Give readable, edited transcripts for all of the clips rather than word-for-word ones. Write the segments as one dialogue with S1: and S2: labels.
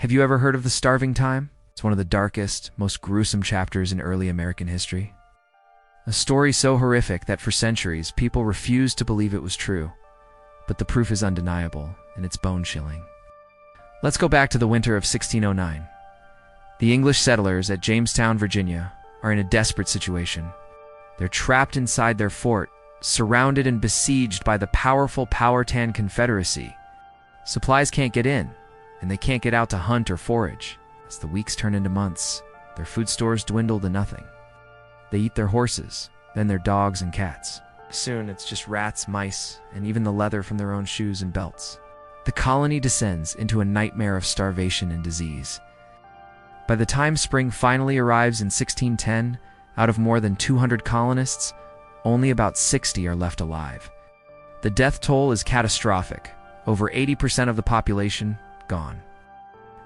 S1: Have you ever heard of the starving time? It's one of the darkest, most gruesome chapters in early American history. A story so horrific that for centuries, people refused to believe it was true. But the proof is undeniable, and it's bone-chilling. Let's go back to the winter of 1609. The English settlers at Jamestown, Virginia, are in a desperate situation. They're trapped inside their fort, surrounded and besieged by the powerful Powhatan Confederacy. Supplies can't get in, and they can't get out to hunt or forage. As the weeks turn into months, their food stores dwindle to nothing. They eat their horses, then their dogs and cats. Soon it's just rats, mice, and even the leather from their own shoes and belts. The colony descends into a nightmare of starvation and disease. By the time spring finally arrives in 1610, out of more than 200 colonists, only about 60 are left alive. The death toll is catastrophic. Over 80% of the population gone.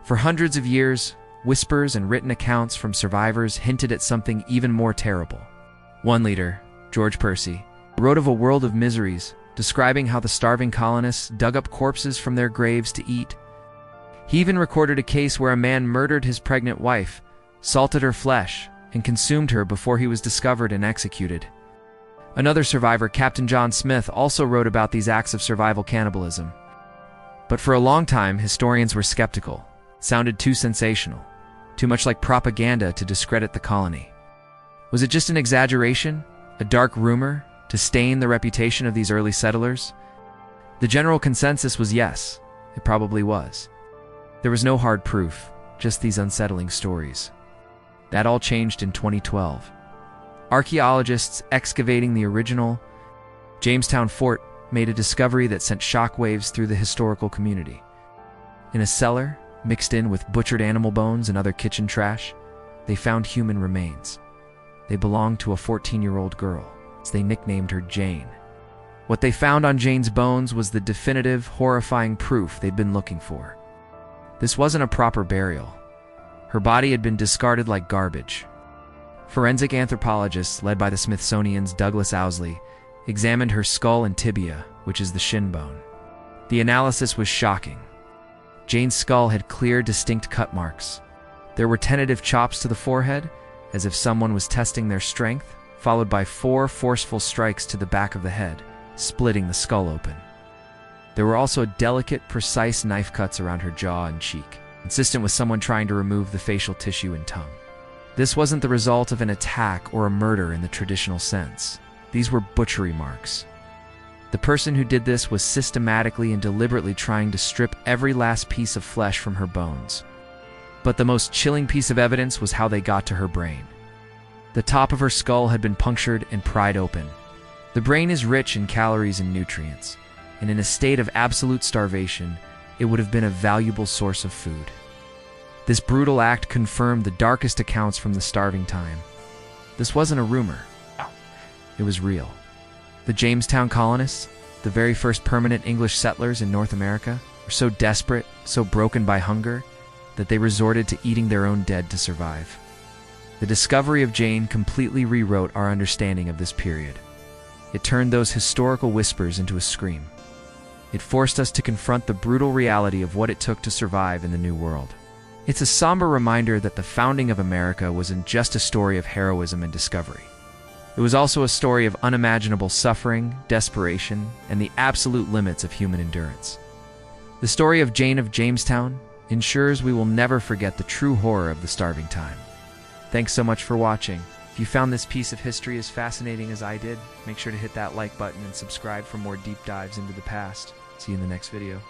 S1: For hundreds of years, whispers and written accounts from survivors hinted at something even more terrible. One leader, George Percy, wrote of a world of miseries, describing how the starving colonists dug up corpses from their graves to eat. He even recorded a case where a man murdered his pregnant wife, salted her flesh, and consumed her before he was discovered and executed. Another survivor, Captain John Smith, also wrote about these acts of survival cannibalism. But for a long time, historians were skeptical. It sounded too sensational, too much like propaganda to discredit the colony. Was it just an exaggeration, a dark rumor, to stain the reputation of these early settlers? The general consensus was yes, it probably was. There was no hard proof, just these unsettling stories. That all changed in 2012. Archaeologists excavating the original Jamestown fort made a discovery that sent shockwaves through the historical community. In a cellar, mixed in with butchered animal bones and other kitchen trash, they found human remains. They belonged to a 14-year-old girl, as they nicknamed her Jane. What they found on Jane's bones was the definitive, horrifying proof they'd been looking for. This wasn't a proper burial. Her body had been discarded like garbage. Forensic anthropologists, led by the Smithsonian's Douglas Owsley, examined her skull and tibia, which is the shin bone. The analysis was shocking. Jane's skull had clear, distinct cut marks. There were tentative chops to the forehead, as if someone was testing their strength, followed by 4 forceful strikes to the back of the head, splitting the skull open. There were also delicate, precise knife cuts around her jaw and cheek, consistent with someone trying to remove the facial tissue and tongue. This wasn't the result of an attack or a murder in the traditional sense. These were butchery marks. The person who did this was systematically and deliberately trying to strip every last piece of flesh from her bones. But the most chilling piece of evidence was how they got to her brain. The top of her skull had been punctured and pried open. The brain is rich in calories and nutrients, and in a state of absolute starvation, it would have been a valuable source of food. This brutal act confirmed the darkest accounts from the starving time. This wasn't a rumor. It was real. The Jamestown colonists, the very first permanent English settlers in North America, were so desperate, so broken by hunger, that they resorted to eating their own dead to survive. The discovery of Jane completely rewrote our understanding of this period. It turned those historical whispers into a scream. It forced us to confront the brutal reality of what it took to survive in the New World. It's a somber reminder that the founding of America wasn't just a story of heroism and discovery. It was also a story of unimaginable suffering, desperation, and the absolute limits of human endurance. The story of Jane of Jamestown ensures we will never forget the true horror of the starving time. Thanks so much for watching. If you found this piece of history as fascinating as I did, make sure to hit that like button and subscribe for more deep dives into the past. See you in the next video.